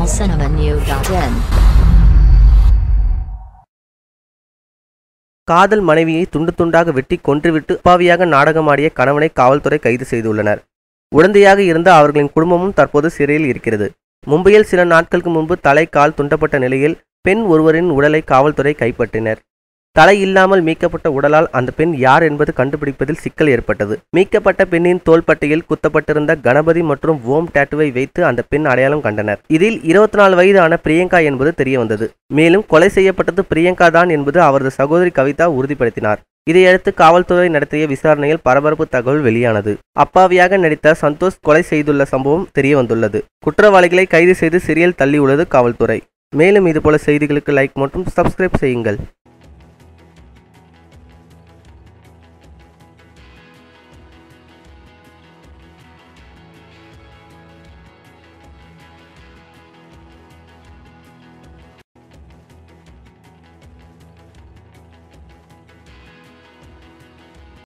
tamilcinemanew.in. காதல் மனைவியை துண்டு துண்டாக வெட்டி கொன்றுவிட்டு அப்பாவியாக நாடகமாடிய கணவனை காவல்துறை கைது செய்துள்ளனர். உடந்தையாக இருந்த அவர்களின் குடும்பமும் தற்போது சிறையில் இருக்கிறது. மும்பையில் சில நாட்களுக்கு முன்பு தலை கால் துண்டப்பட்ட நிலையில் பெண் ஒருவரின் உடலை காவல்துறை கைப்பற்றினர். தலை இல்லாமல் மீட்கப்பட்ட உடலால் அந்த பெண் யார் என்பது கண்டுபிடிப்பதில் சிக்கல் ஏற்பட்டது. மீட்கப்பட்ட பெண்ணின் தோள்பட்டையில் குத்தப்பட்டிருந்த கணபதி மற்றும் ஓம் டாட்டுவை வைத்து அந்த பெண் அடையாளம் கண்டனர். இதில் 24 வயதான பிரியங்கா என்பது தெரியவந்தது. மேலும் கொலை செய்யப்பட்டது பிரியங்கா தான் என்பது அவரது சகோதரி கவிதா உறுதிப்படுத்தினார். இதையடுத்து காவல்துறை நடத்திய விசாரணையில் பரபரப்பு தகவல் வெளியானது. அப்பாவியாக நடித்த சந்தோஷ் கொலை செய்துள்ள சம்பவம் தெரியவந்துள்ளது. குற்றவாளிகளை கைது செய்து சிறையில் தள்ளியுள்ளது காவல்துறை. மேலும் இதுபோல செய்திகளுக்கு லைக் மற்றும் சப்ஸ்கிரைப் செய்யுங்கள்.